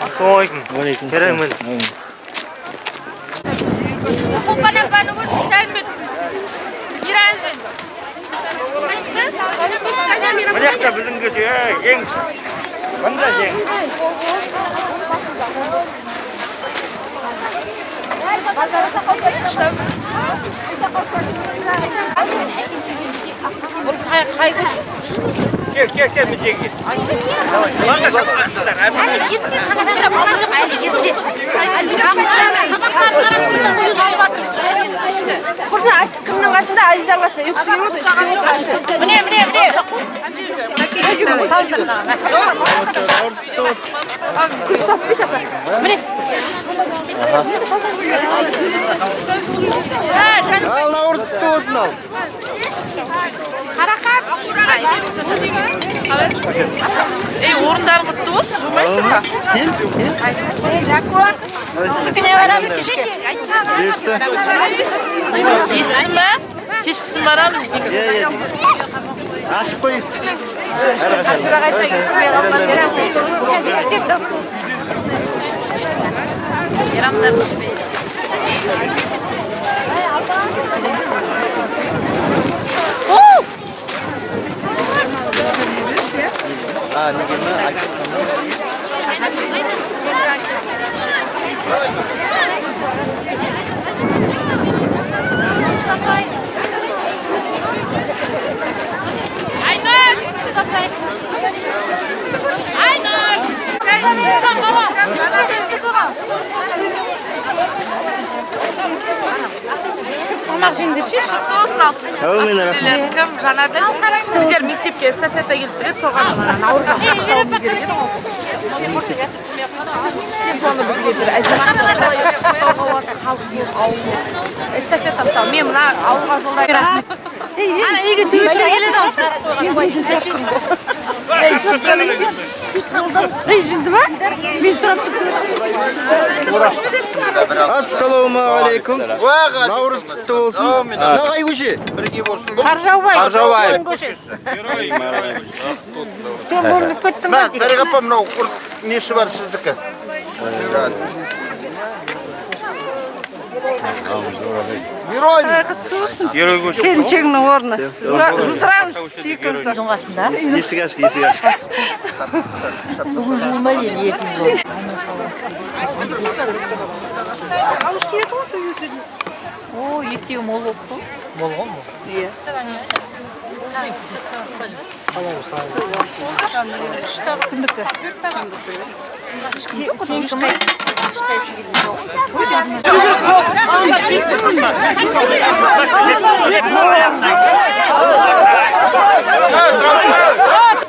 Assalamualaikum. Kerem'in. Manyakta bizim köşe yeng. Banda yeng. Gel müziğe git. Bana şapkasınlar. Ali gitti sana şöyle babacık Ali gitti. Kursa kımның қасында Азизаның қасында екі кісі келіп отыр. Міне. Күш таппыш апа. Міне. Al Navruz kutlu olsun al. Қарақат. Орындар құтты болсын, жумайсың ба? Gel. Жакон. Күне барамыз кешке. Естің ба? Кешкісін барамыз. Aşık koyuz. Тамақ жеңдерші, құтты болсын ал. Кім Жанаділ? Біздер мектепке эстафета келіп тұреді, соған наурызға тауып берген. Сен соны бізге бір эстафета мысалы, мен мына ауылға жолдайын. Ана үйге тегеттер келеді ау. Жынды ба? Мен сұрап Ассалаумағалейкум. Наурыз құтты olsun. Нағай көше? Қаржаубай. Сен бөлініп кеттің ба? Дариға апа, мынау несі бар сіздікі? Герой көше. Келіншегінің орны. Жұтырамыз шекірді. Есік ашық. О, еттегі мол болып тұр. Болған мı? Иә. Күндікі. Сен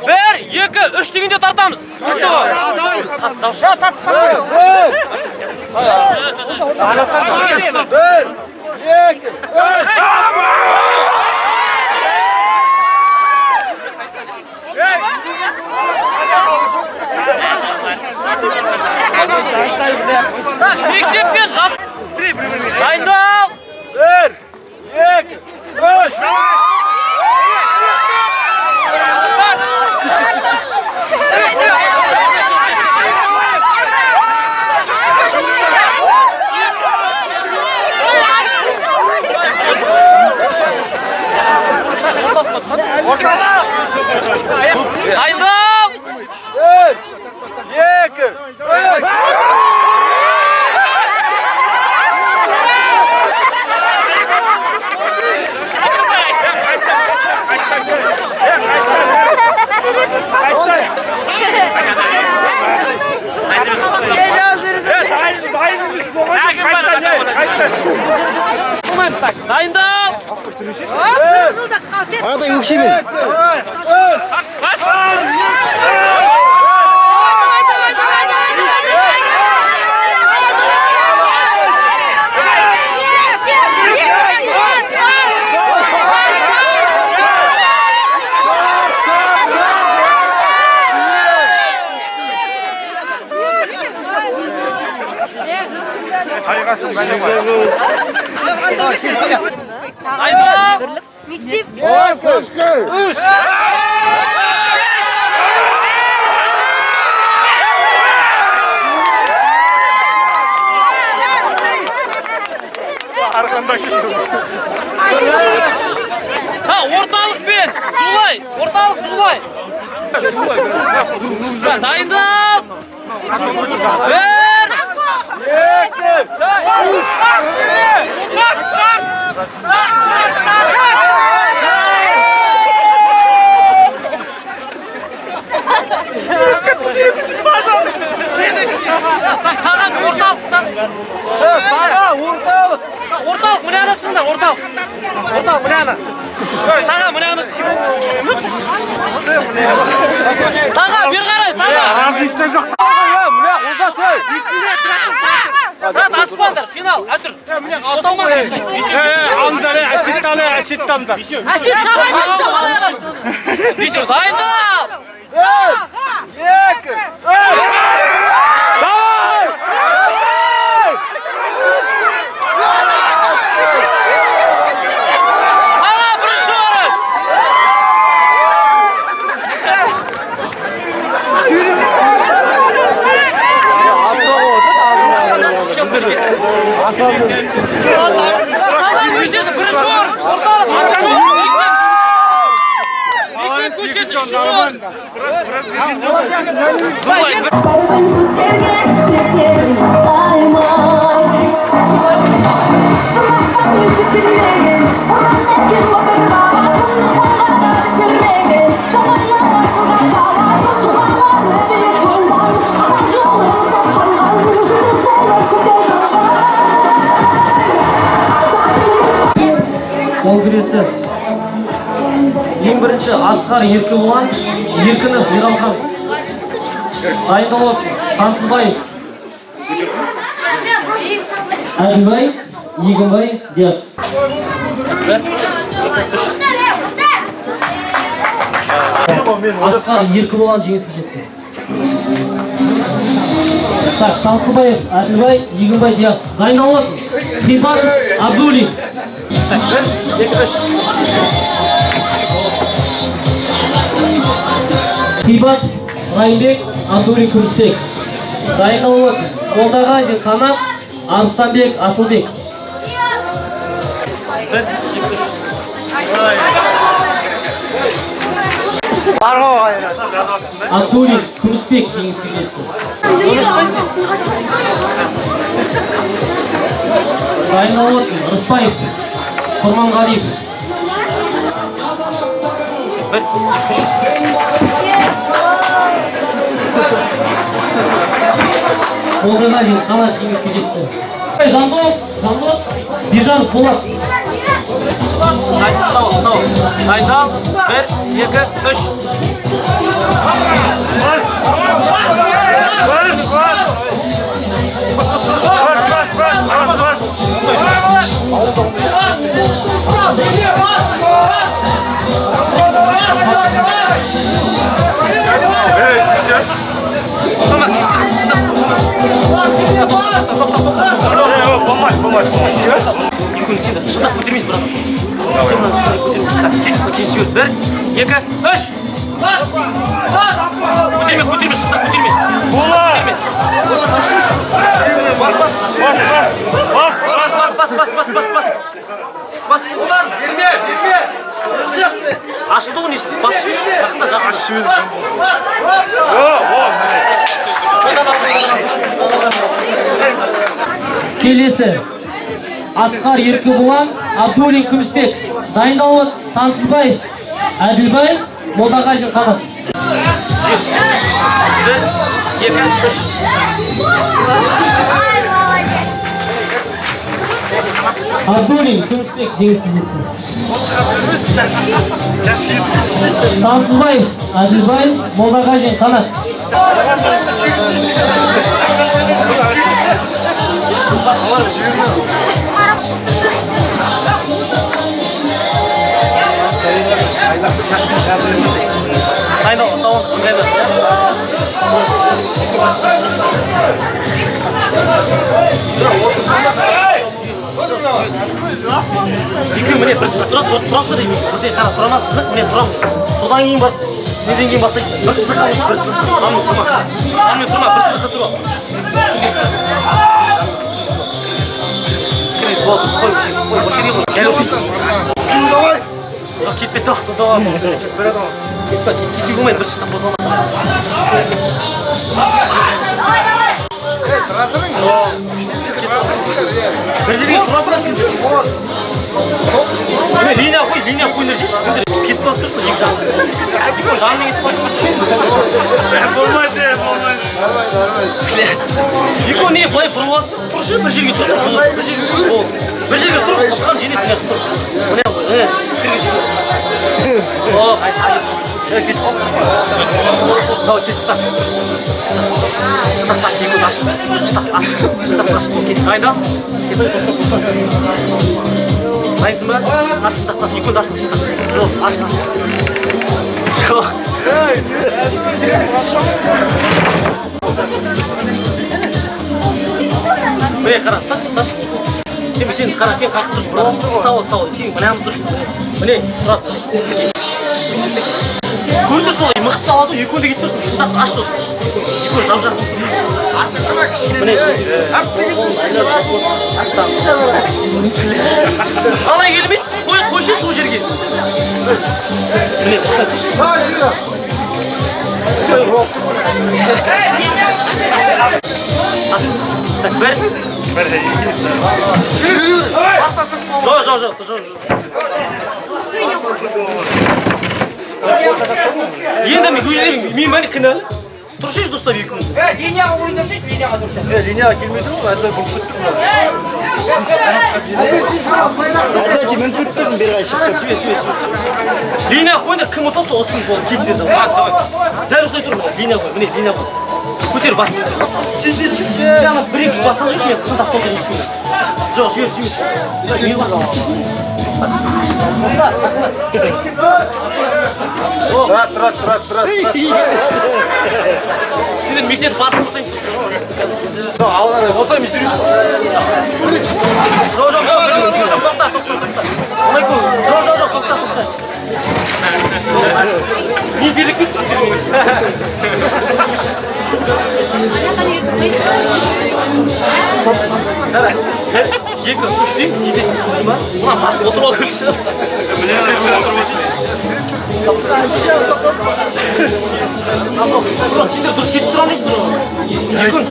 Bir, iki, üç degende tartamız. Mektepken жас дайындал. Bir, iki, üç. Дайындал. Bir, iki, üç. Дайындал. Арada өкшемен. Дайындал. Мектеп Üç. Arkandaki Ha, ortalık ben. Zulay. Ortalık Zulay. Dayındal. Bir. Yekir. Bak sana bir ortalık. Sana ortalık. Ortalık mı ne anasınlar? Ortalık. Ortalık mı ne ana? Sana mı ne anasın? Sana bir karay sana. Razı içecek. Bırak aspandır final. Hadi. Otoman geçmek. Aşittanlar. Bir şey dayındal. Yekir. Sana birinci olarak. Sana birinci olarak. Ortalık. Ekmek köşesi üçüncü olarak. Kongresi. Ең бірінші Асқар Еркебұлан, Еркінов Ералхан. Дайындалып, Сансызбаев. Әділбай, Егінбай, Диас. Асқар Еркебұлан жеңіске жетті. Так, Сансызбаев, Әділбай, Егінбай, Диас. Дайындалып, Хибат Абдулин. Хибат Райымбек, Абдулин Күрістек. Дайындалып, Молдағазин Қанат, Арыстанбек Асылбек. Абдулин Күрістек жеңіске жетті. Дайындалып, Рыспаев, Құрманғалиев. Молдағазин Қанат жеңіске жетті. Жандос, Бижанов Болат. Дайындал. Bir, iki, üç. Şundan götürmeyiz bırak. Geçiyoruz. Bir, iki, üç. Götürme, şundan götürme. Bas. Girme. Açıldı onu işte. Bas. Yakında. Келесі. Асқар Еркебұлан, Абдулин Күмісбек. Дайындалып, Сансызбаев, Әділбай, Молдағазин Қанат. Bir, iki, üç. Абдулин Күмісбек жеңіске жетті. Сансызбаев, Әділбай, Молдағазин Қанат. Aynen, tamam. Екеуі міне бір сызық тұрады, тұрасыздар деймін. Сен қара тұрамаз сызық, мен тұрамын. Содан кейін барып, неден кейін бастайсың. Бір сызық алып, бір сызық. Анымен тұрма, бір сызыққа тұрып ал. Кіріңіз болды, қой осы жерге қой, дәл осы жерге. Кетпе тоқты, давай. Кетпе, кетпе болмайды, бір сызықта қозғалмаса. Bir жерге тұра тұрасың. Линия қойыңдар жейші. Сендер кетіп тұрып тұрсыңдар екі жағын. Екеуі жағынан кетіп қойып. Болмайды. Екеуі не былай бұрып аласың, тұршы бір жерге тұр. Bir жерге тұрып, ұтқан женетін ақ тұр. Міне ғой, кіргізсің. Кетіп қол. Давай, кет, ұстап. Шыдақ таш, екеуін ашып. Шыдақ таш, кет. Айдам. Дайынсың ба? Аш, шыдақ таш, екеуін ашып, шыдақ. Жоқ, аш. Жоқ. Міне, қара, таш. Сен қара, сен қақып тұрсың. Стау. Сен мынағым тұрсың. Міне, тұрады. Көрді солай, мықты салады, екеуінде кетіп тұрсың, шындақты аш тұрсың. Екеуі жап-жап. Міне. Қалай келмейді, қойшы сол жерге. Міне, аш. Так, бәрі. Жоқ. Енді мен көздемін, мен мәні кінәлі. Тұршыш дұрыстап екінің. Линияға ойындарсыз, линияға дұрыстап. Линияға келмейді ғой, әді бұл күттім ғой. Мен күттім, бері қай шықты. Линияға қойыңдар, кім ұтылса отсын болды, кейіптерді. Дәл осылай тұр, линия қой, міне, линия қой. Көтер басын. Сен бір-екі басынан жүрші, мен шын тастау керек екінің. Жоқ, жүйер. Тұра. Сендер мектеп барсын ұтайын тұрсың. Осылай мистерюші. Жоқ, тоқта. Онай көл, жоқ, тоқта. Не делік күтті сендер меңіз. Екі, үш дейм, кетесің түсіндір ма? Мұна басып отырып ал көрікші. Сендер дұрыс кетіп тұрған дейсің тұрған. Екін.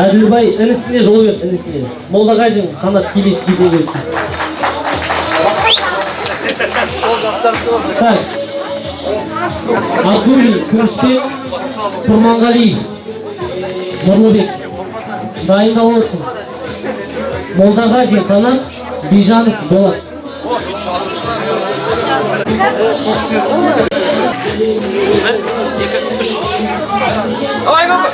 Әділбай інісіне жол берді, інісіне. Молдағазин қанат келесі кейде берді. Абдулин, Күрістен, Тұрманғалиев, Нұрлыбек. Дайындалып отырсын. Молдағазин қанат, Бижанов Болат. Екі, үш. Давай, көпі.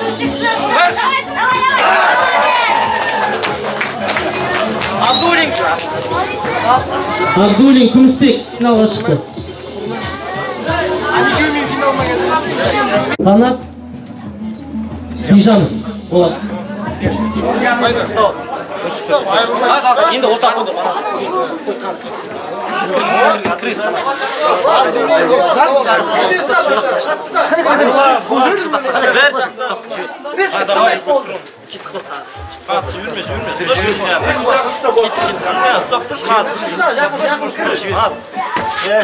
Абдулин, Күмісбек финалға шықты. Қанат, Бижанов Болат. Енді орта қойды бана.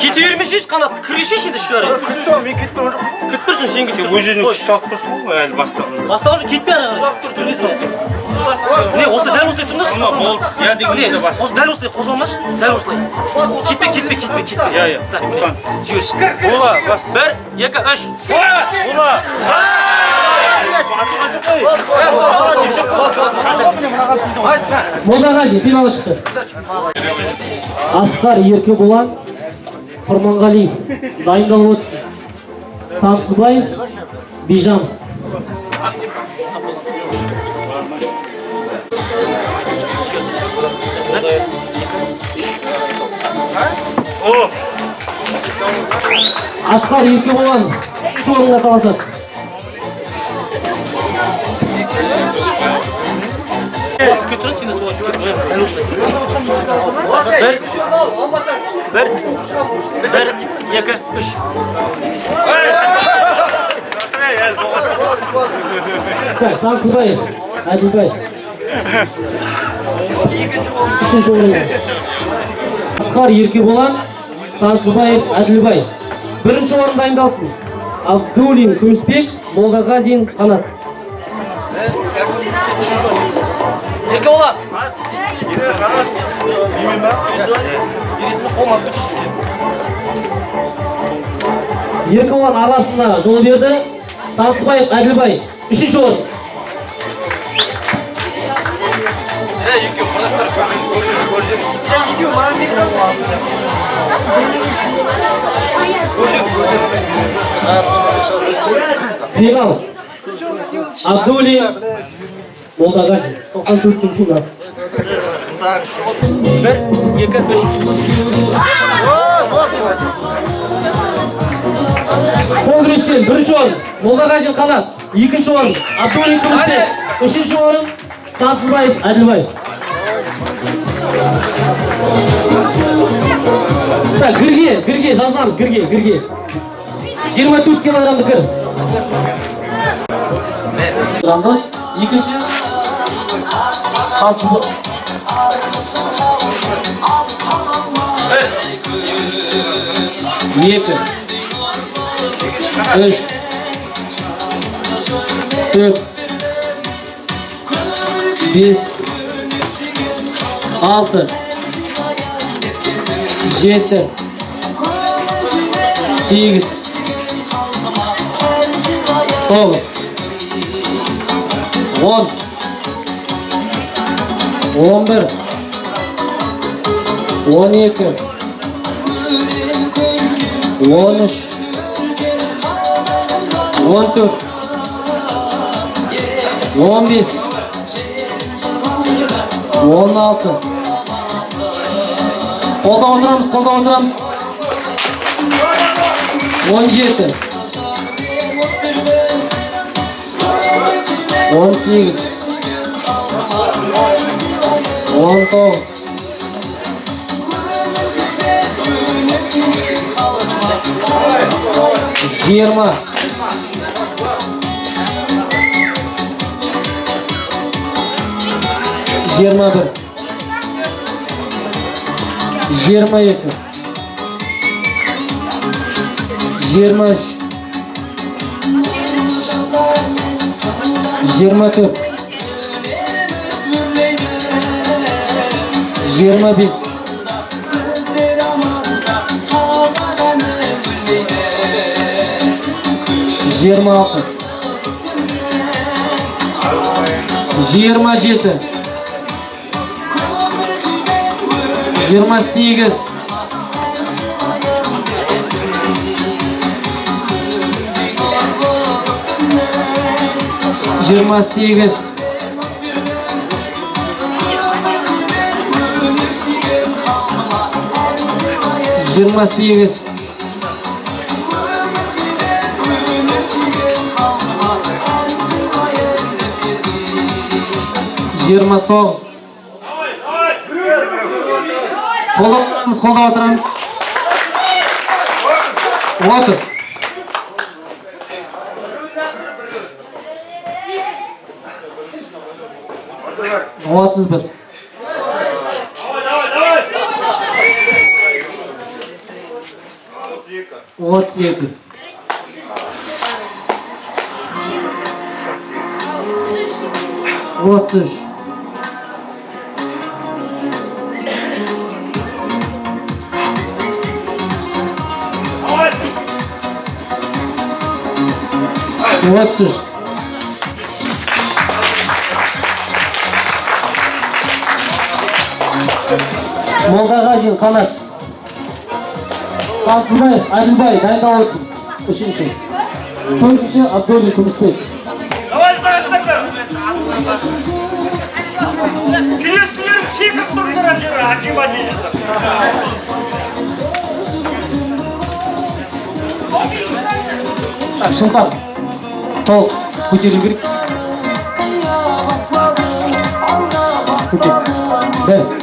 Кете бермешеш қанат, кірешеш енді ішкі арай. Күттірсің сен кете. Өзінің ұсақ тұрсың ғой, әлі бастаған. Бастаған жоқ, кетпе арай. Не, осылай, дәл осылай тұрмаш. Дәл осылай қозғалмаш, дәл осылай. Кетпе. Так, жіберші. Бір, екі, үш. Молдағазин финалға шықты. Асқар Еркебұлан, Құрманғалиев. Дайындалып отырсын. Сансызбаев, Бижанов. Асқар Еркебұлан үшінші орынға таласады. Дәл осылай. Bir, iki, üç. Сансызбаев, Әділбай. Үшінші орында. Асқар Еркеболан, Сансызбаев, Әділбай. Бірінші орын дайындалсын. Абдулин Күмісбек, Молдағазин Қанат. Еркеболан. Еркеболан арасына жол берді. Сансызбаев, Әділбай. Үшінші орын. Финал. Абдулин, Молдағазин. 94 финал. Bir, iki, üç. Қол күрестен бірінші орын Молдағазин Қанат, екінші орын Абдулин Күмісбек, үшінші орын Сансызбаев Әділбай. Гірге жазамыз, гірге. 24 килограммды кір. Жандос, екінші Сансызбаев. Екі. 3 4 5 6 7 8 9 10 11 12 13 14 15 16 Қолда ондырамыз 17 18 19 20 21 22 23 24 25 26 27 28 28 28 29 Қолда отырамыз. 30 31 32 33 33 Молдағазин Қанат. Сансызбаев Әділбай дайындалып отырсын. Үшінші. Төртінші Абдулин Күмісбек. Келесілерім секіп тұрдыра жері Акима дейді. Шынтақ. Толық көтерілу керек. Көтер. Бір.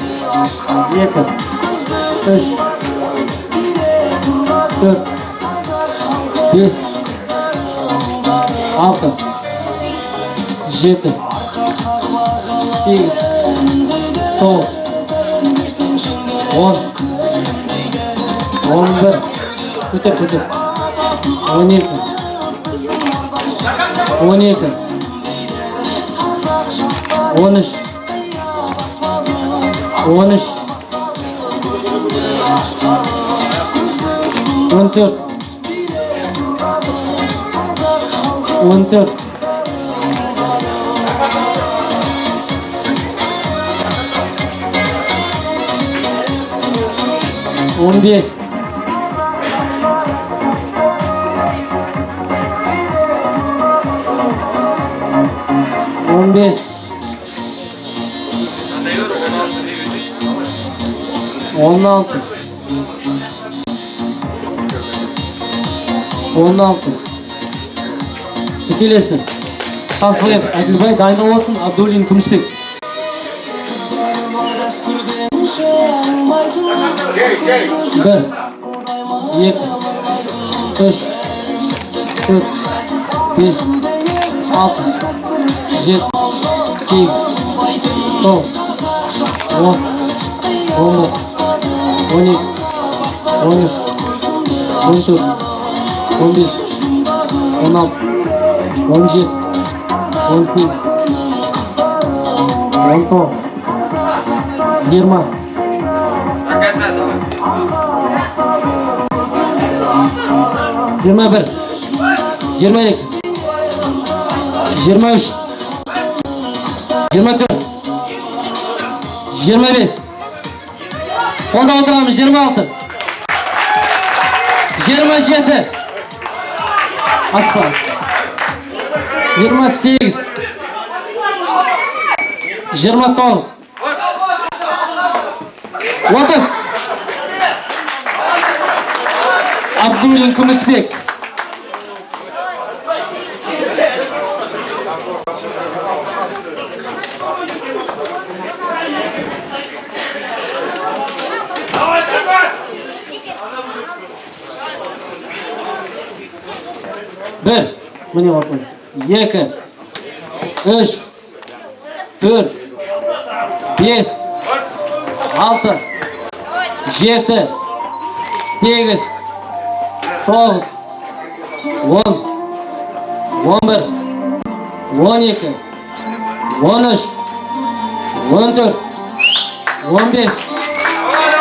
Келесі. Тасыбаев Әділбай дайындалып отырсын, Абдуллин Күмісбек. 25. Қолда отырамыз 26. 27. Аспан. 28. 29. 30. Абдуллин Күмісбек. Bir, mene olsun. 2, 3, 4, 5, 6, 7, 8, 9, 10, 11, 12, 13, 14, 15,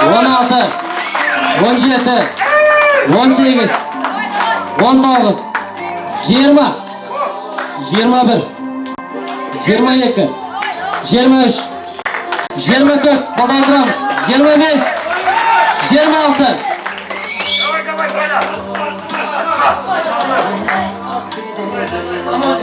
16, 17, 18, 19, 20, 21, 22, 23, 24, baldandıramız, 25, 26. Давай.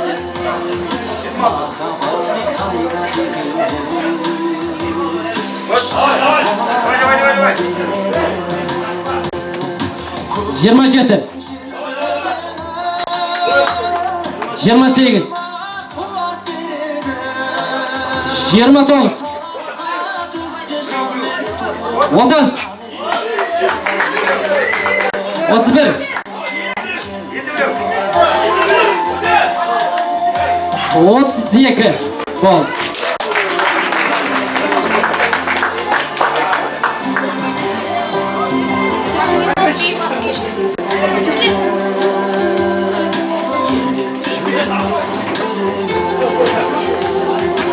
27, 28, 29, 30, 31, 32. Bol.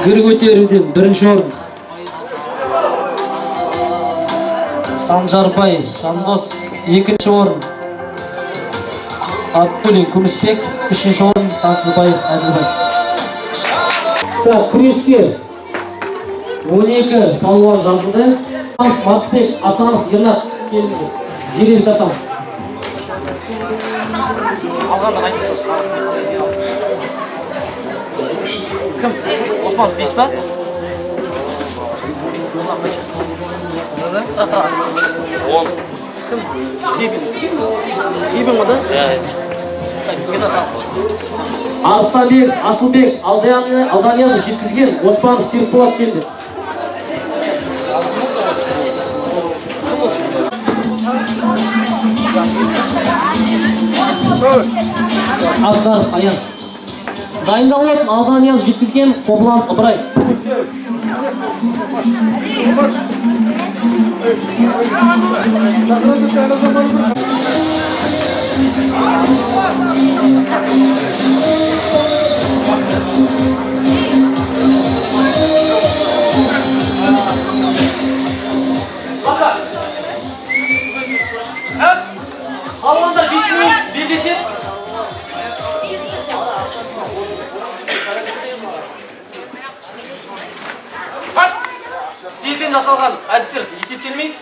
Gır көтеруден бірінші орын. Санжарбай Жандос екінші орын. Абдуллин Күмісбек үшінші орын. Сансызбаев Әділбай. Күреске 12 палуан жазылды. Масбек Асанов Ернат келді. Жирен татам. Кім? Осман 5 па? Он. Кім? Ебін ғады? Арыстанбек, Асылбек, Алданияны жеткізген Оспанов Серікболат келді. Asqarov Аян. Dayındalып olsun Aldanияз жеткізген Қобылан Ыбырай. Алғандар 5 минут белдеседі. Стилден жасалған әдістер есептелмейді.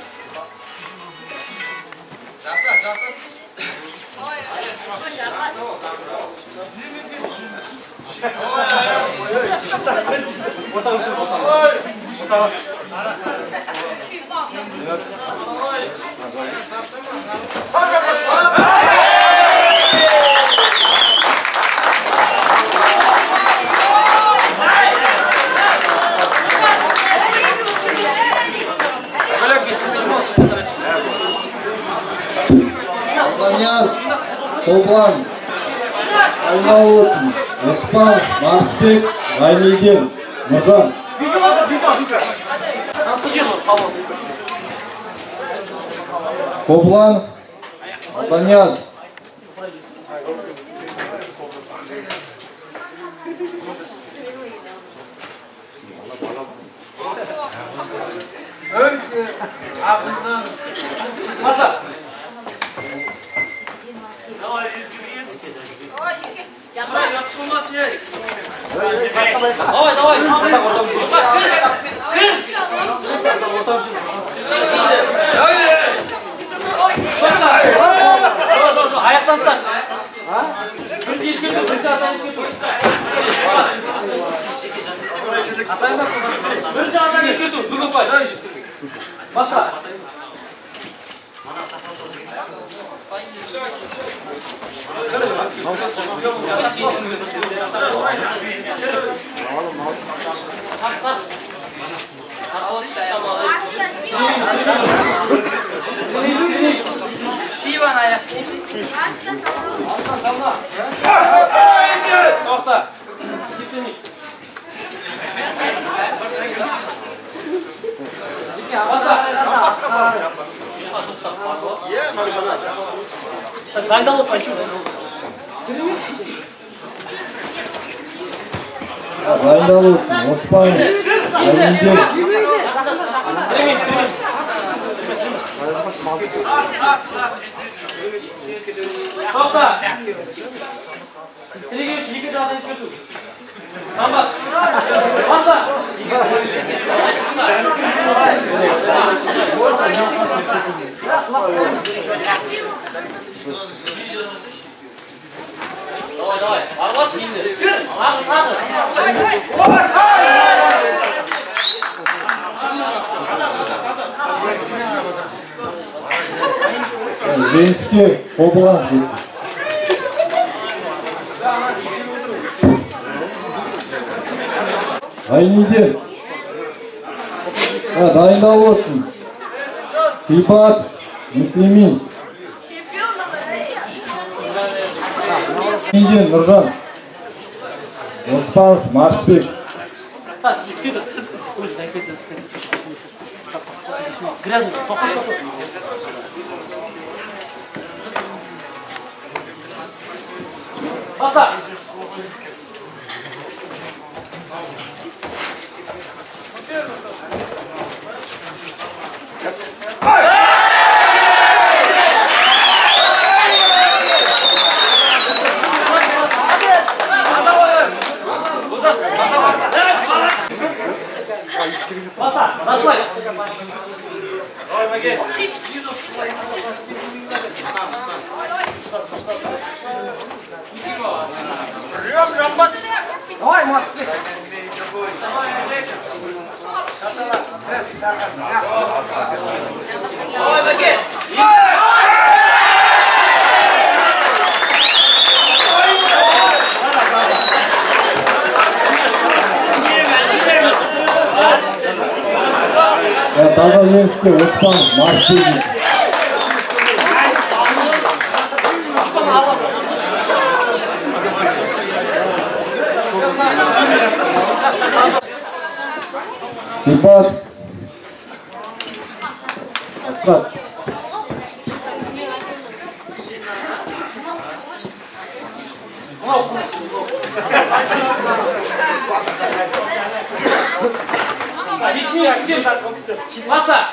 Aldanияз, Қобылан, Айналысын, Оспан, Марсбек, Ғайниден, Нұржан. Қобылан, Алданияз. Маса. Давай. Аяқтан ұстат. Бірінші ескерту, бірінші атан ескерту. Бірінші атан ескерту, Бүгінбай. Басқа. Şivan ayak. Toxta. Dayındalıb saçım. Дайындалып, Оспан, Ғайниден. Toxta. Тірегеш, екі жағдан ескерту. Намбас. Баса. Давай. Аралаш енді. Женский, Қобылан. Ғайниден. Дайындалып olsun. Хипат, Мүслимин. Ғайниден, Нұржан. Оспан, Марсбек. Basta. Basta, atlayın. Давай, Маге. Давай, Макс. Давай, Маге. Тазаленский, Оспан, Марсбек. Ипат. Асхат. Ресми, акцент. Баста.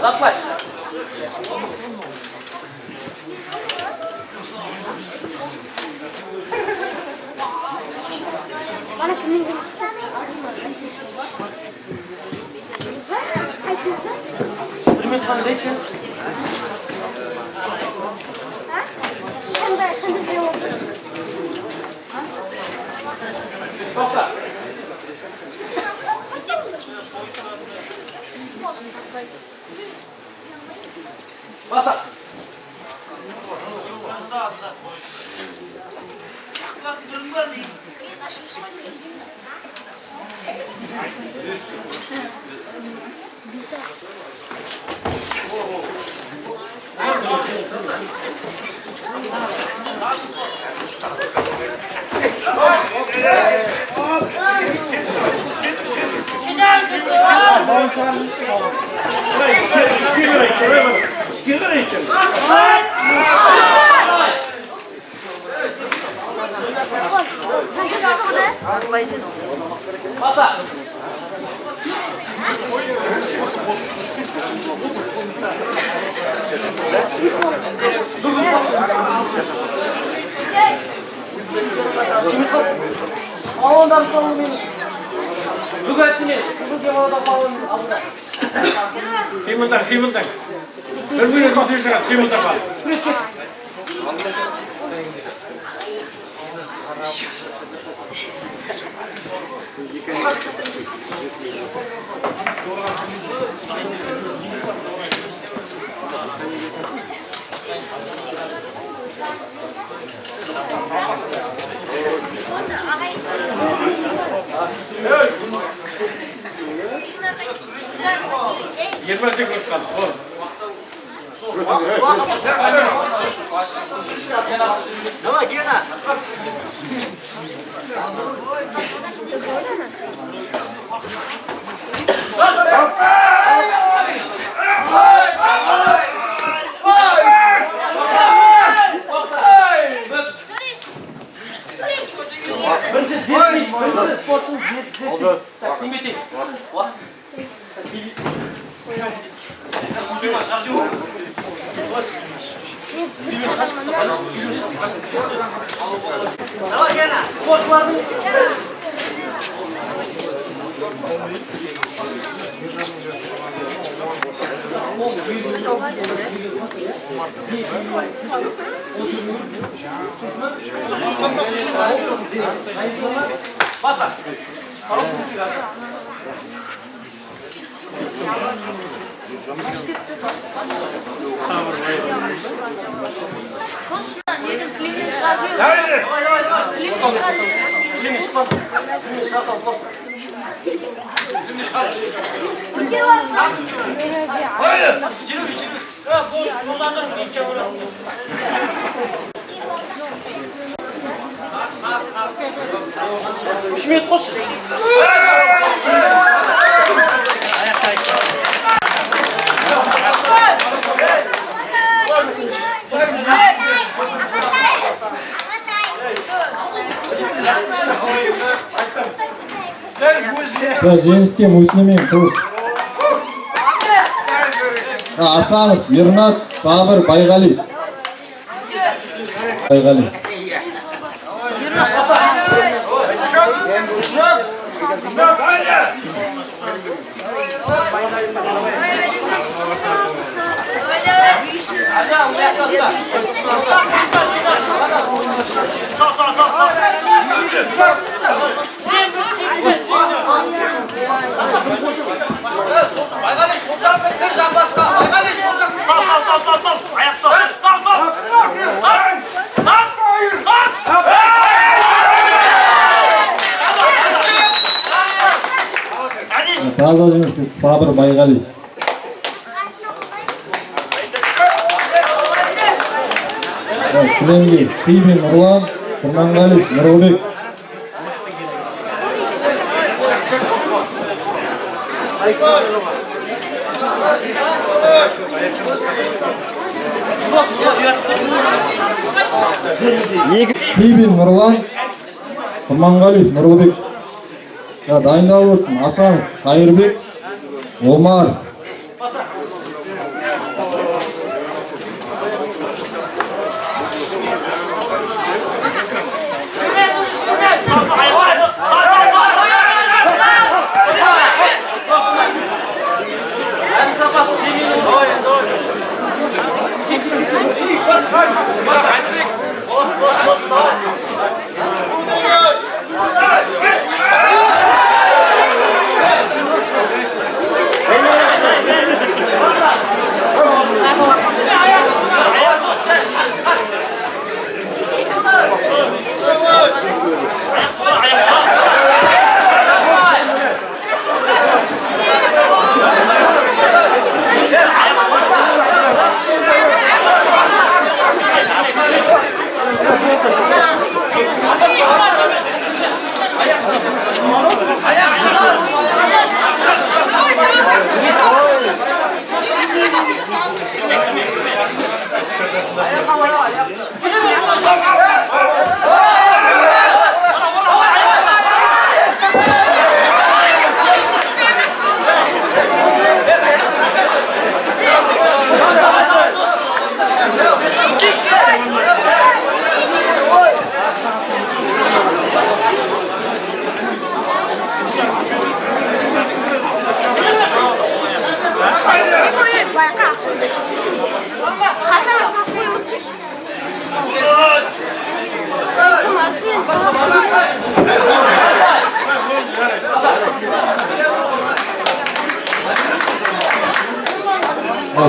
Заплать. Basta. Basta. Ondan sonra benim. Düzeltini. Bu cevada falan aldı. Kıyımından. Öbürü kontrol kıyımından kal. Yermezse kırıkan. Давай, Гена! За жеңіске Муслимин Туш. Асанов Ернат Сабыр Байғали. Байғали. Таза жеңіске Сабыр Байғали. Кілемге Қибин Нұрлан, Құрманғалиев Нұрғыбек. Қибин Нұрлан, Құрманғалиев Нұрғыбек. Дайындалып отырсын. Асанов Қайырбек, Омар.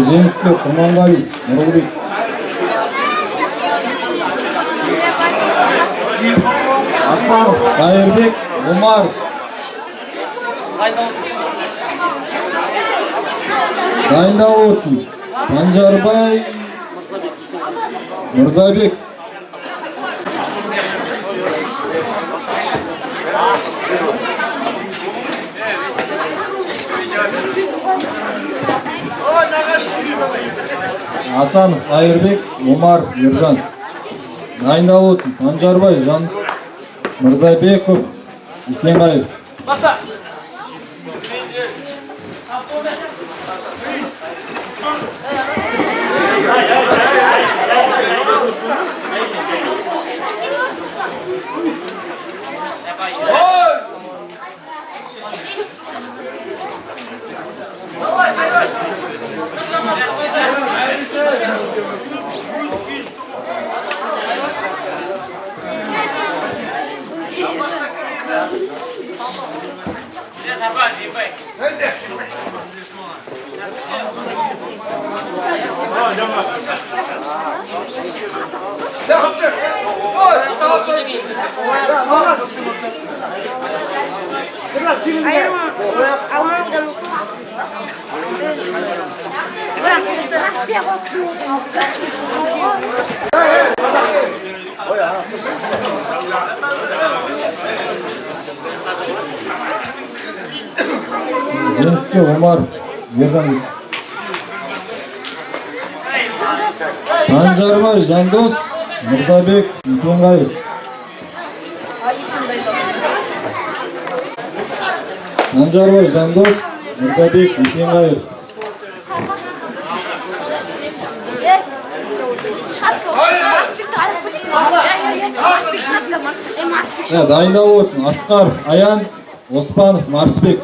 Жеңіске Құрманғалиев Нұрғыбек. Асанов Қайырбек, Омар. Дайындалып отырсын. Панжарбай Мырзабек. Асанов Айырбек, Омар Ержан. Дайындалып отырсын. Санжарбай Жан Мырзабеков, Исенғайып. Баста. Женский Омар Ержан. Санжарбай Жандос Мырзабек, Исенғайып. Санжарбай Жандос Мырзабек, Исенғайып. Дайындалып отырсын. Асқар Аян, Оспанов Марсбек.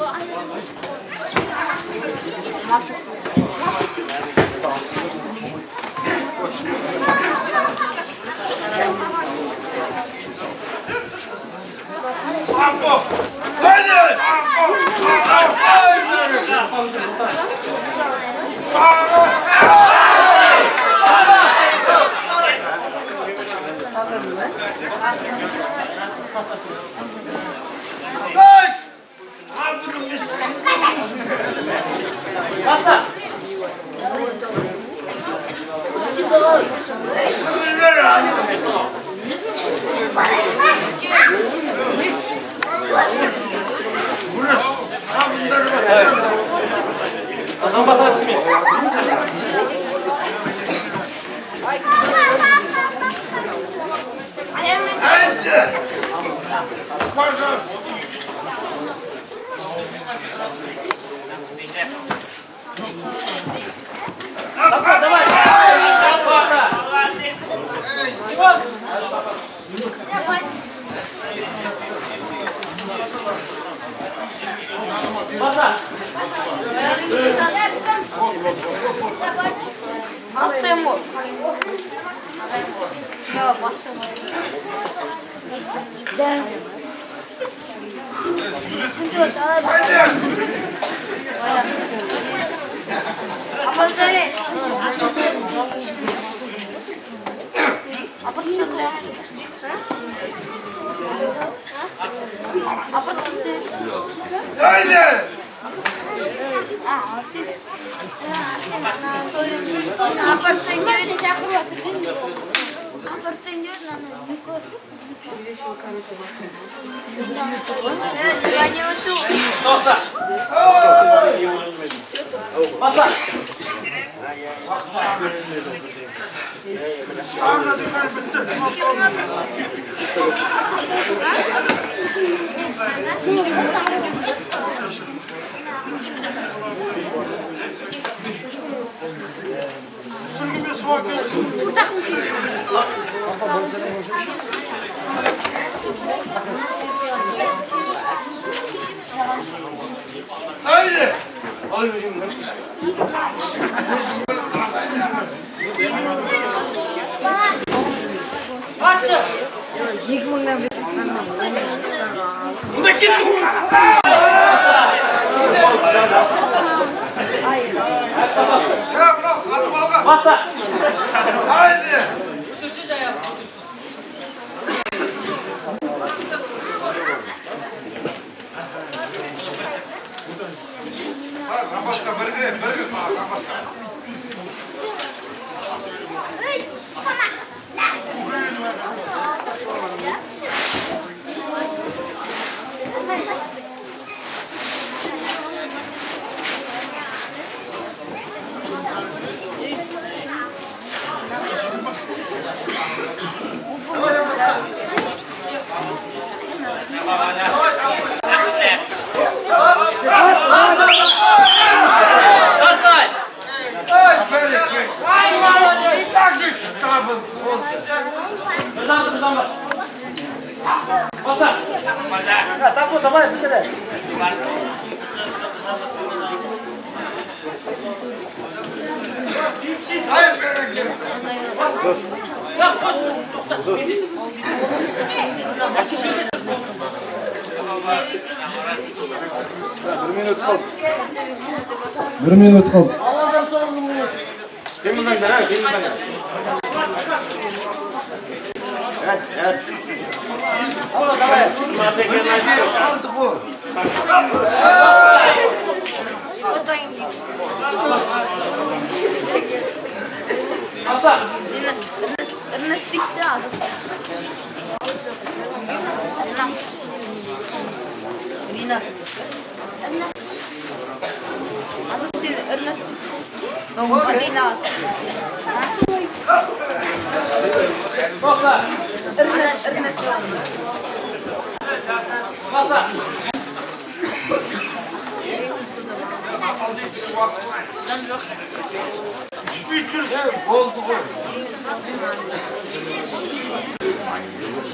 Bir minut kaldı. Kimden ha? Evet.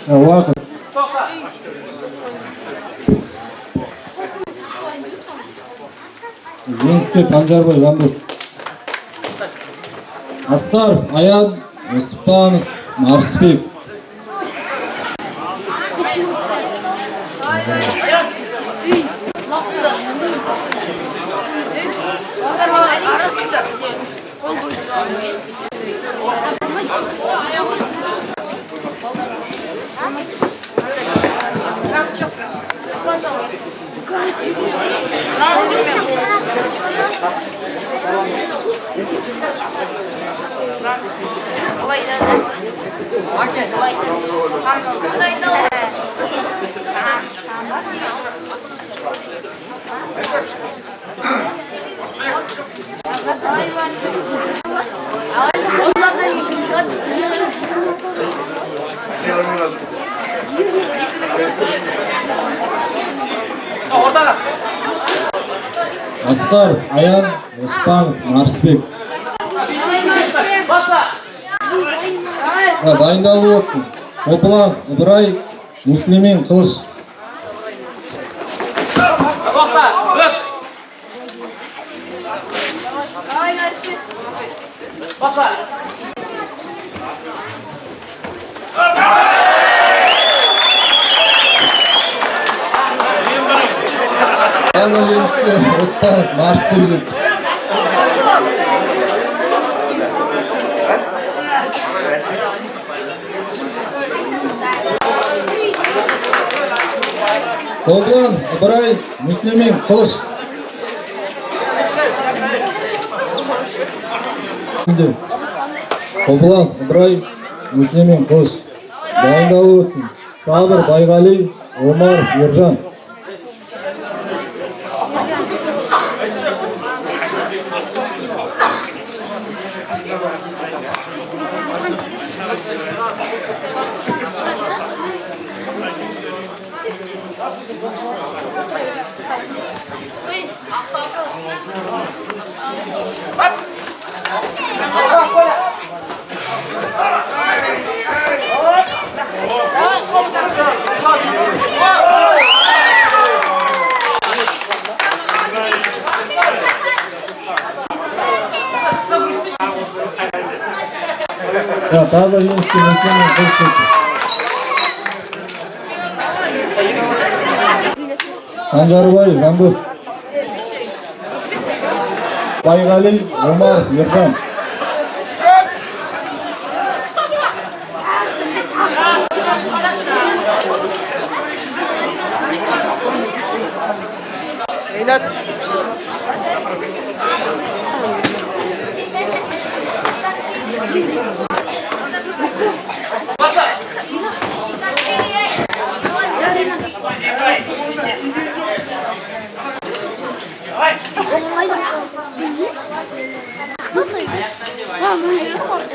Vakit. Ленский, Танжарбай, Жандос. Аскар, Аян, Оспанов, Марсбек. Аскар, Аян, Оспанов, Марсбек. Дайындалып отырмын. Опылан, Ыбырай, Муслимин, Қылыш. Ленский, Оспанов, Марсбек жетті. Опылан, Ыбырай, Муслимин, Қылыш. Опылан, Ыбырай, Муслимин, Қылыш. Дайындалып отырмын. Сабыр, Байғали, Омар, Ержан. Таза Ленский, Муслимин, Қылыш жетті. Танжарбай, Жандос. Байғали, Омар, Ержан.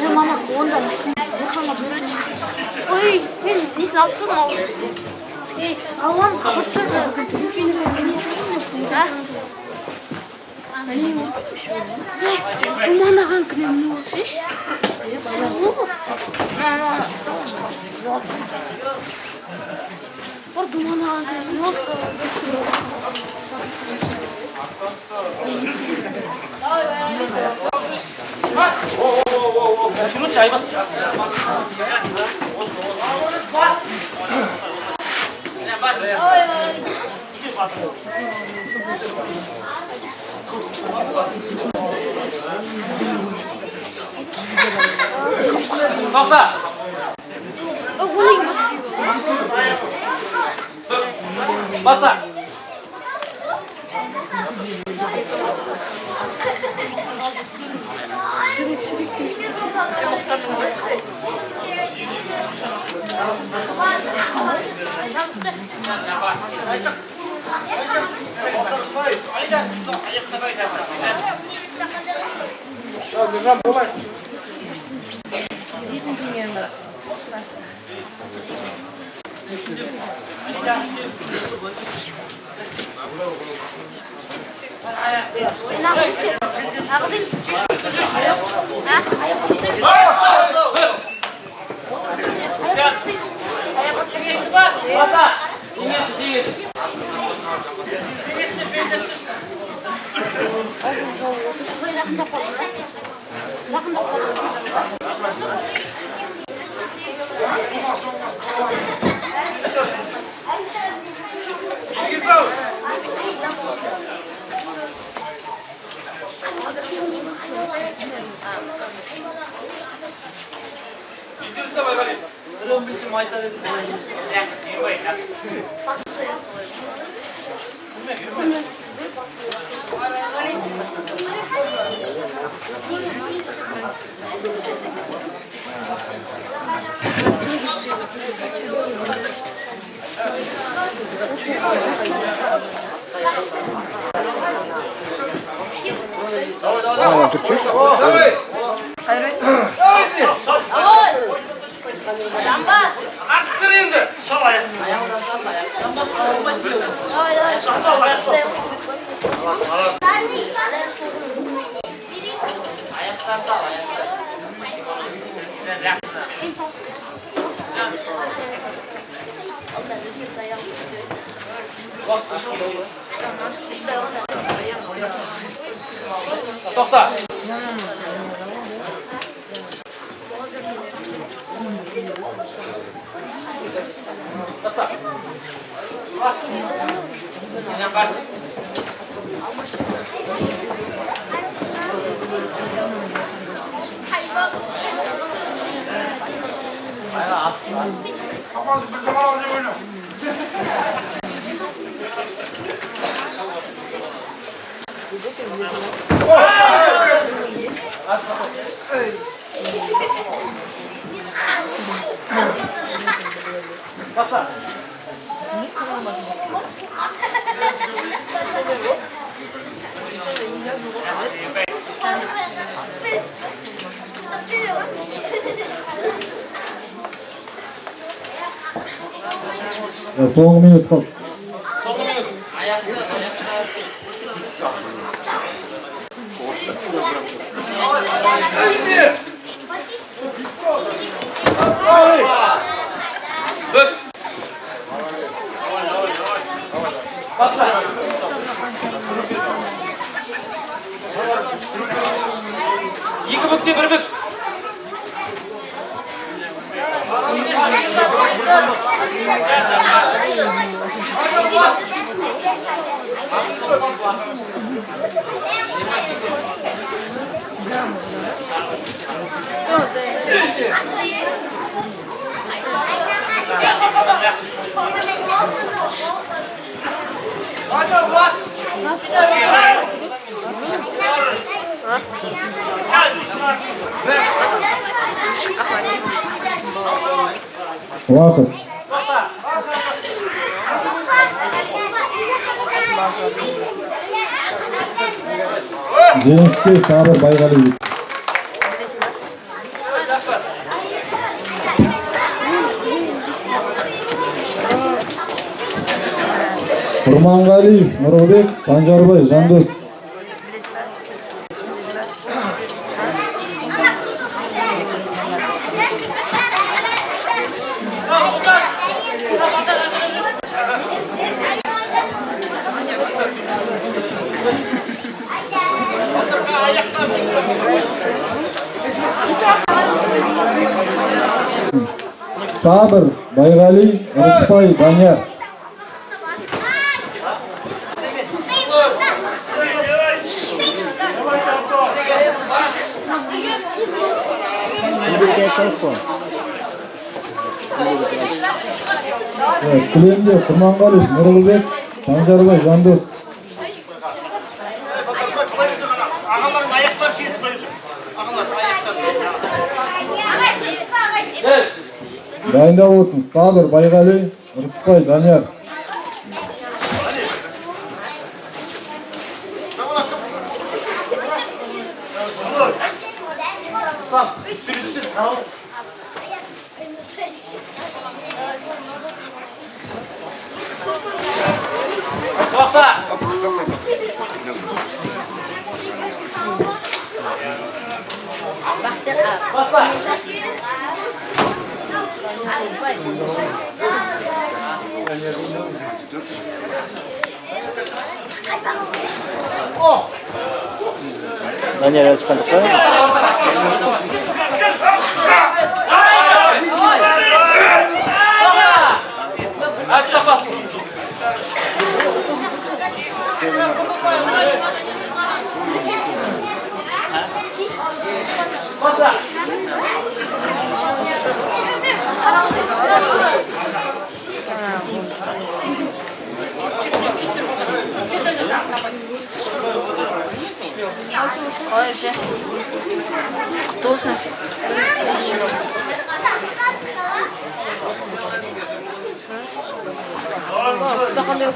Мама, онда. Ой, мен несін алып тұрмын ауыз. Ауам қабырт тұрды. Думанаған күні не болсыш? Şunu çay bak. Kalkla. Basta. Tokta. Basta. Yang pas. Basta. Soğuk minut kalk. Basta. İki bükte bir bük. Vakıf. Cengiz Sabır Baygalı. Kurmangali, Murbek, Panjarbay, Jandus. Sabır Baygali, Rıspay Danyar. Evet, Kulemde Kurmangalip, Nurulbek, Sanjarbay, Jandos. Dayındal olsun. Sabır Baygali, Rıspay Danyar. Danyar çıkardık mı? Olha, gente. Doce, né? Tá com meu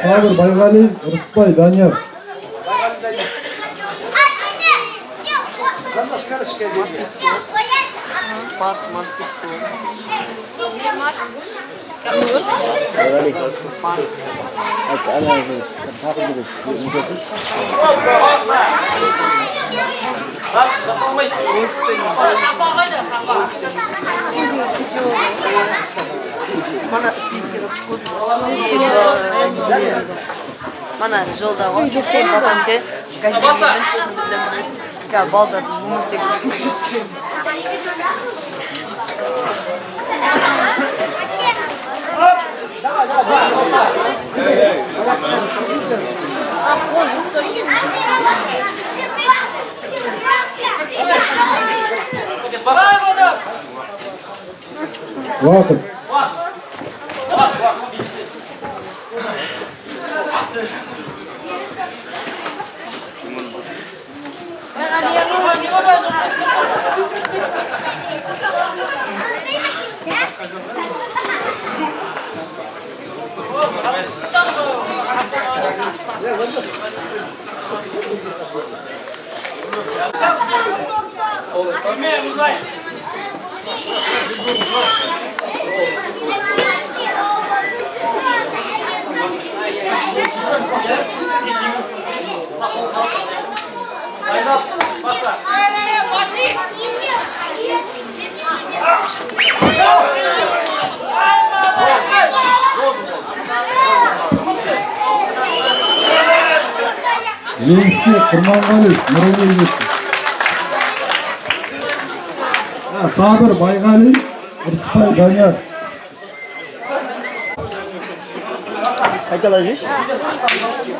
Sabır Baygali, Rıspay Danyar. Mana жолда ғой. Сен бабанче газеттермен чөсін бізден ка балдар мумастек көскен. Vaqt. Жеңіске Құрманғалиев Нұрғали жетті. Сабыр Байғали, Ырысбай Данияр.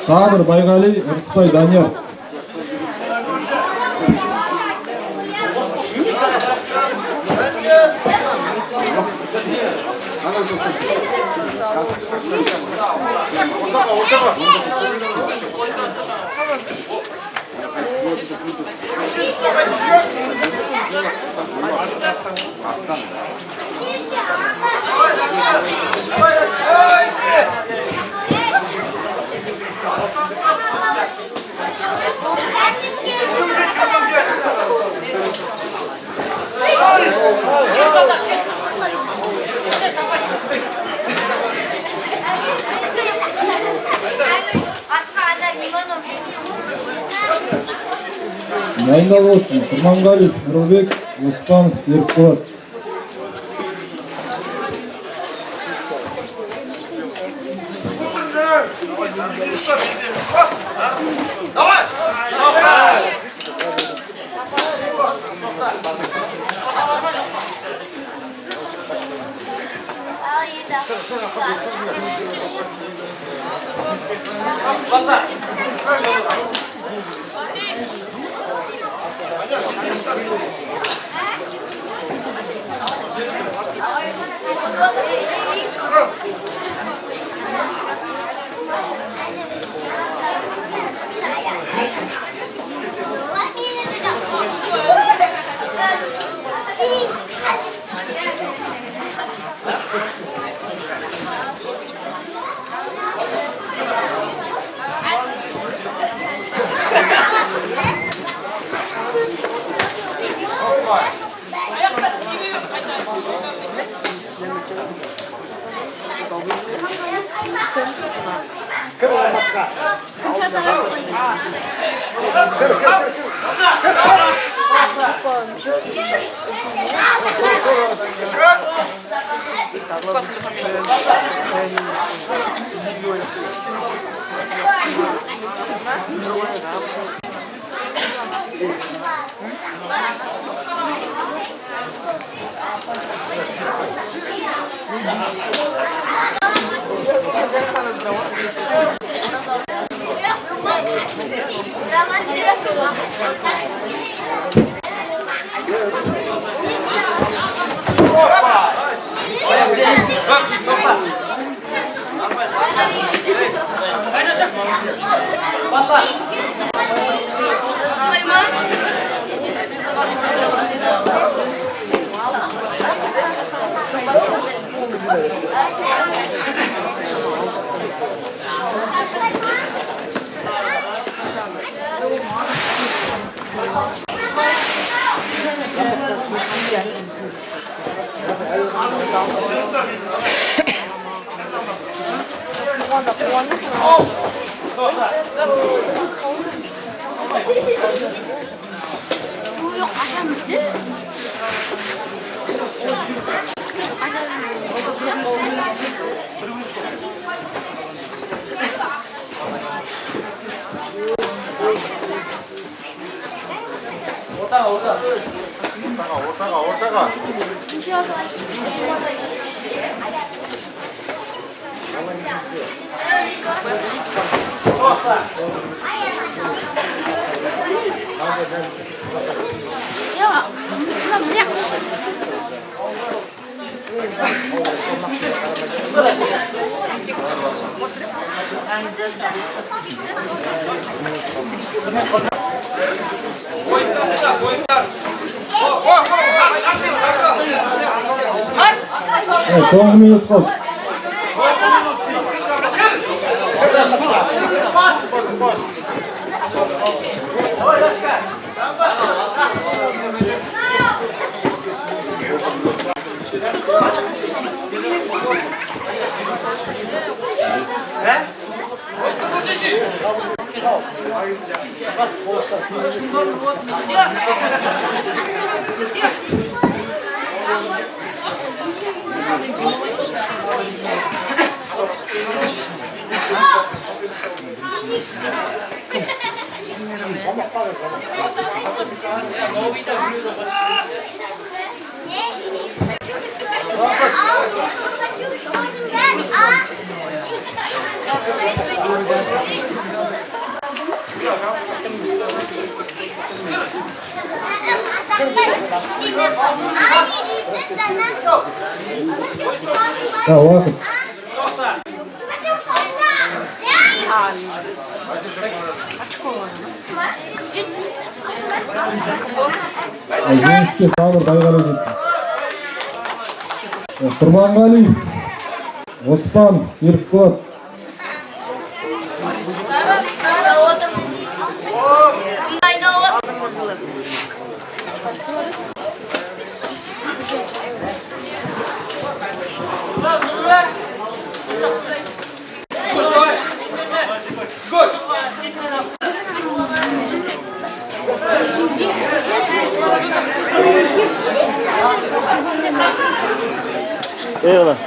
Сабыр Байғали, Ырысбай Данияр. Дайындалып отырсын. Құрманғалиев Нұрбек, Оспанов Еркболат. 오다가 야, 그럼 그냥 So'nggi minut qoldi. Vaqt. Jengishga Sabir Bayg'aliy yetdi. Qurbonqaliyev, Osman Serqulov. Eyvallah.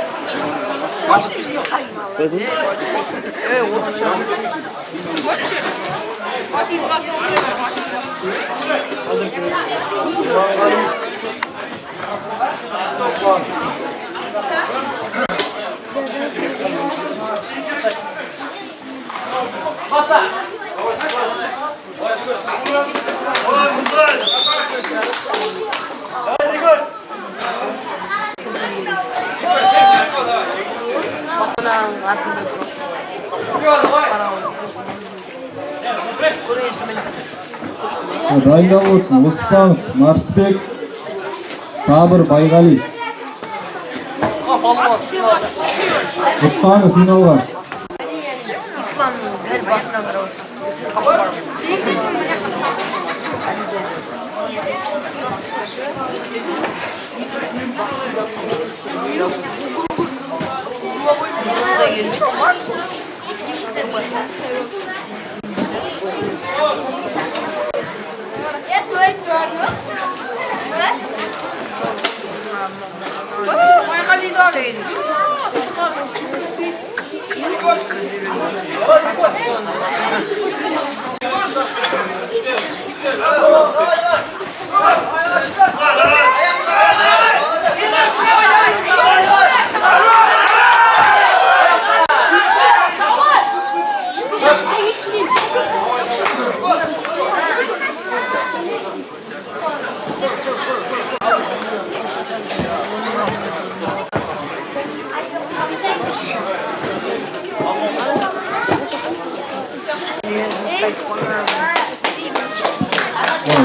Dayndal olsun. Osman Marsbek, Sabir Bayg'aliy. O'tqani finalga. İslam her basına var.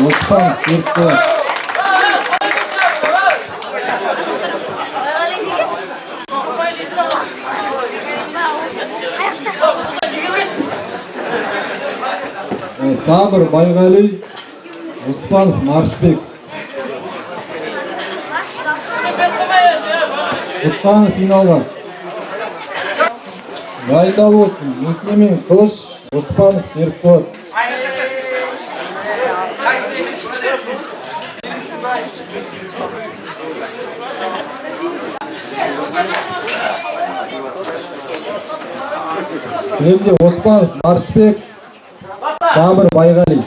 Osman Serqulov. Sabir Bayg'aliy, Osman Marsbek. O'tqani finalga. Dayndal olsun. Muslimin Qilish, Osman Serqulov. Rimli Osman Marsbek, Sabir Bayg'aliy.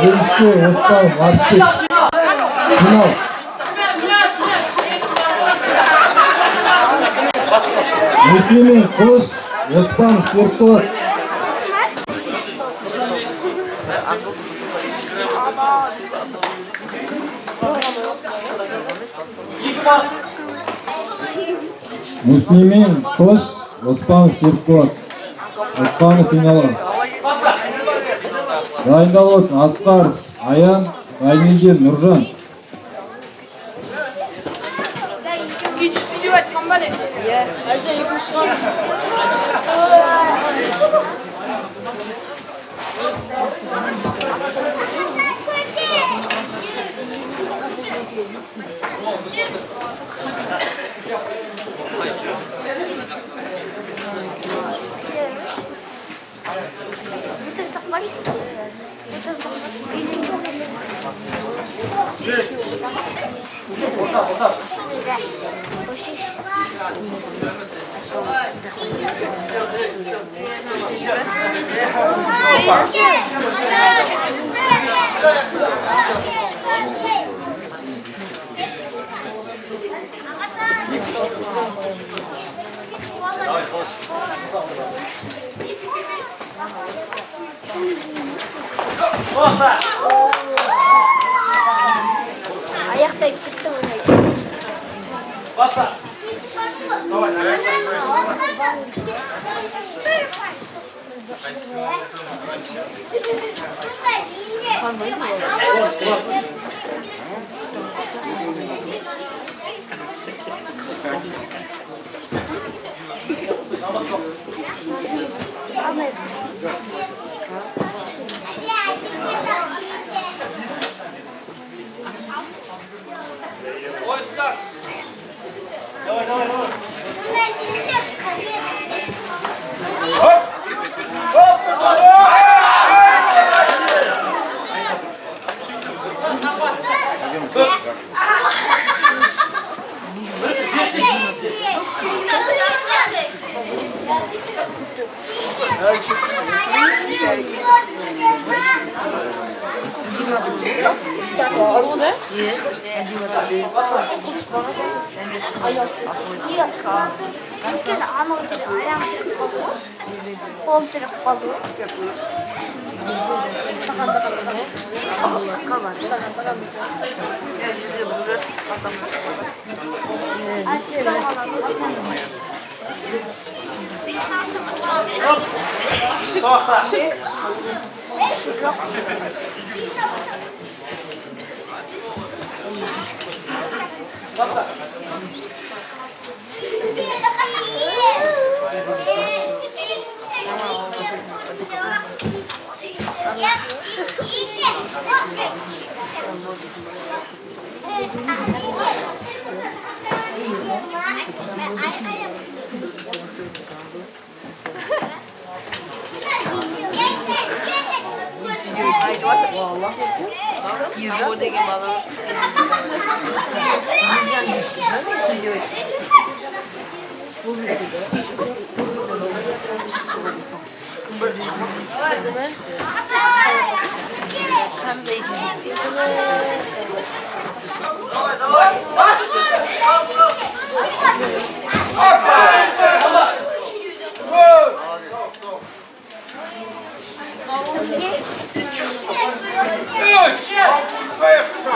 Женский Оспан Марспик. Финал. Müslümin Kılıç Оспан Феркот. Müslümin Kılıç Оспан Феркот. Оспанов финалға. Dayındalып olsun Asqar, Аян, Байнегин, Нұржан. Hiç video etmem ben de. Ayakta gitti mi? Basta.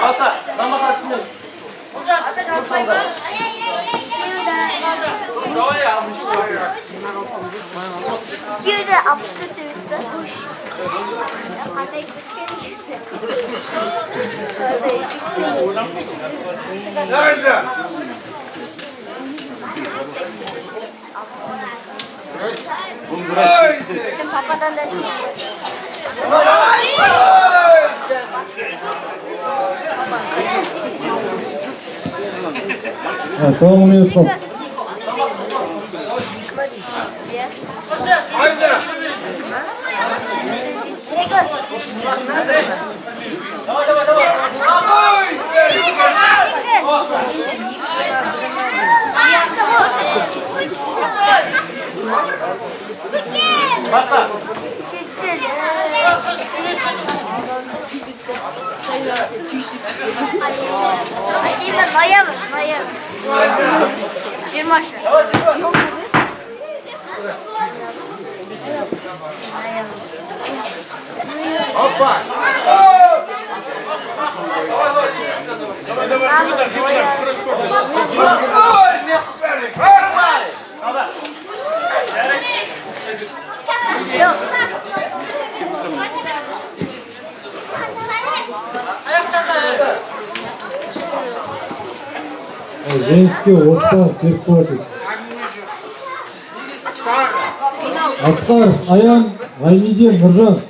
Basta. Namaz hakkında. Bir de absürt üstü. Nerede? Papadan da So'nggi minut qoldi. Basta. Deyman, noyabr. 20. Hoppa. Женский Остап Серпатов. Аскар Аян Гайниден Нуржан.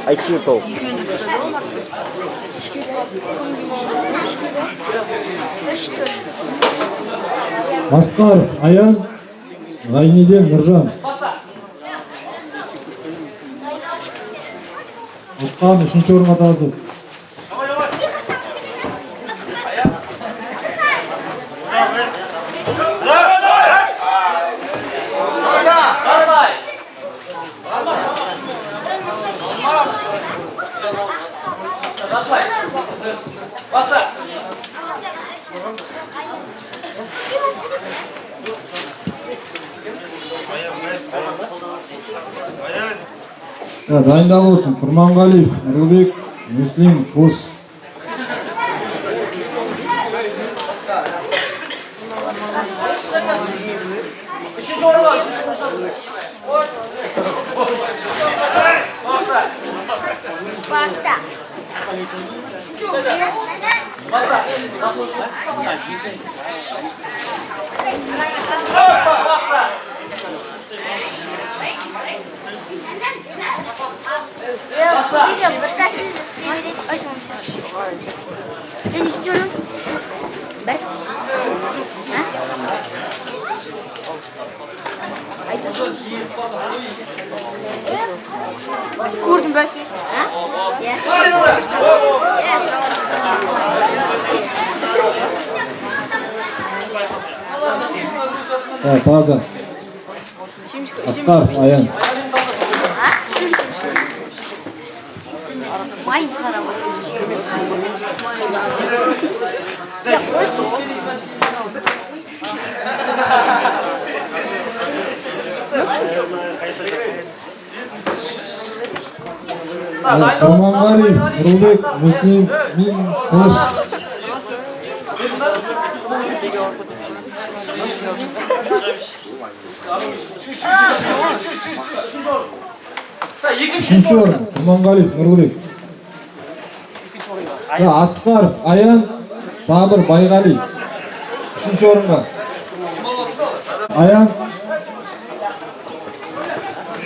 Айчиков. Аскар Аян Гайниден Нуржан. Отқан 3-ші орынға тазы. Basta. Dayındal olsun. Kurmanғалиев, Нұрлыбек, Муслим, Қос. Üçüncü orada. Basta. Basta. Gördüm ben seni. Таза. Аскар Аян. Mayın çıkaramam. Kurmanғалиев, Нұрлыбек, Муслим, Қос. Үшінші орын Құрманғалиев, Нұрлыбек. Асқар Аян, Сабыр Байғали. Үшінші орынға. Аян,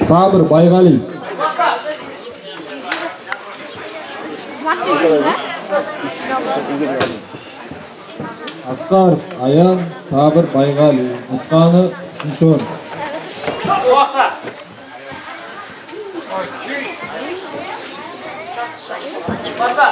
Сабыр Байғали. Аскар Аян, Сабыр Байғали. Ұтқаны үшінші орын. Basta.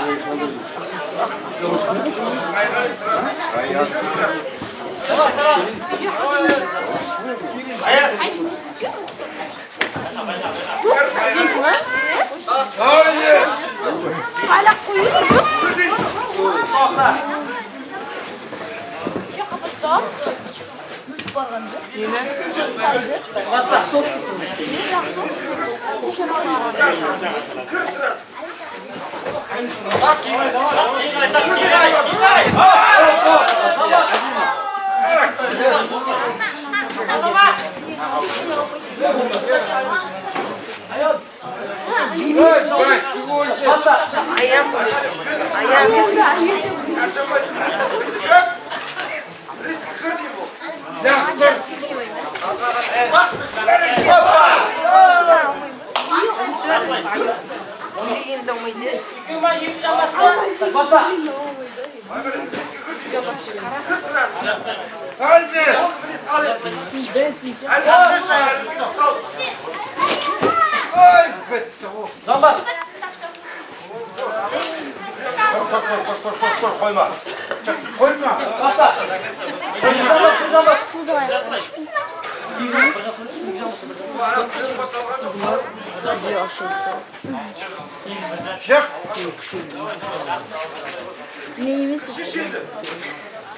Hala koyuyor mu? Basta.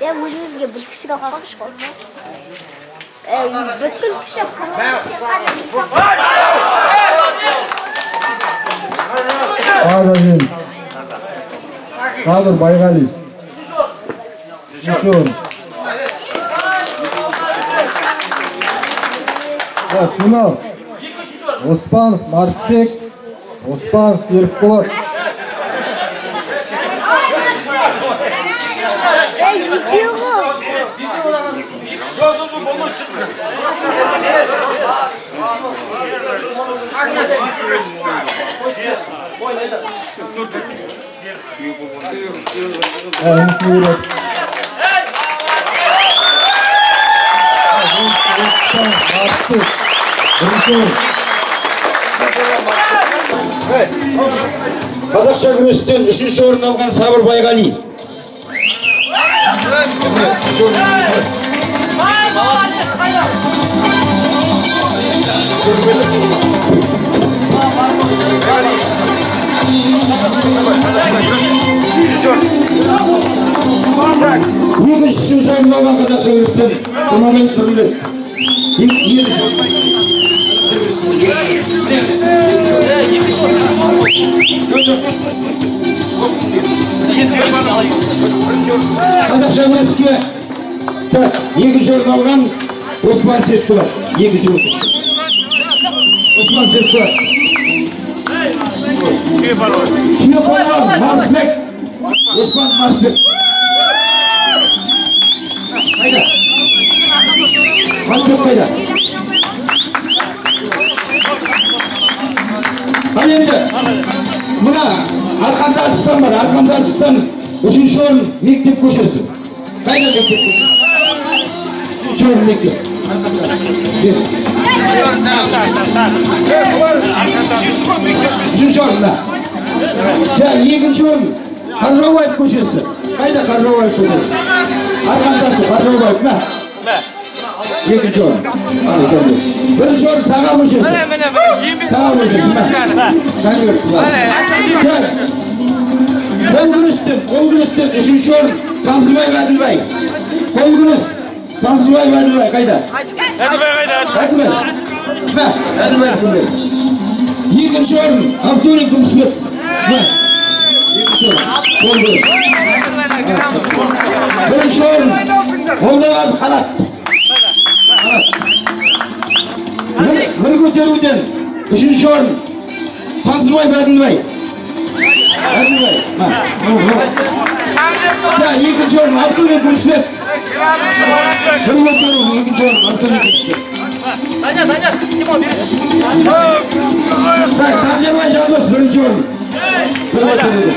Ya o'zimizga bir kishiga qo'yish qoldi. Bütün kishi Ağzın. Sabır Baygali. Şuşun. Kunal. Osman Marsbek. Osman Serikpolat. gidiyor mu? Қазақша күрестен 3-ші орын алған Сабыр Байғали. Екінші орын алған қазақша күрестен Имамбек Нұрбек. Қазақша күреске екінші орын алған Осман Серікболат. Екінші орын. Осман Серікболат. Түйепалуан Марсбек. Осман Марсбек. Қайда? Марсбек қайда? Ал енді мына Арқанды Арыстан бар. Арқанды Арыстан 3-ші орын мектеп көшесі. Қайда мектеп көшесі? 3-ші орын мектеп. 3-ші орында. Екінші орын Қаржаубаев көшесі. Қайда Қаржаубаев көшесі? Арқандасы Қаржаубаев ма? Екінші орын. Бірінші орын Саға көшесі. Саға көшесі ма? Қол күрестен 3-ші орын Тансызбай Ғаділбай. Қол күрес Тансызбай Ғаділбай қайда? Ғаділбай. Ғаділбай күнде. Екінші орын Абдулин Күмісбек. Екінші орын. Қол күрес. Бірінші орын Қолдағазы Қалат. Бір көтеруден 3-ші орын Тансызбай Ғаділбай. Ғаділбай. Екінші орын Абдулин Күмісбек. Бір көтеру екінші орын Абдулин Күмісбек. Танжарбай Жандос бірінші орын. Бір көтеруден.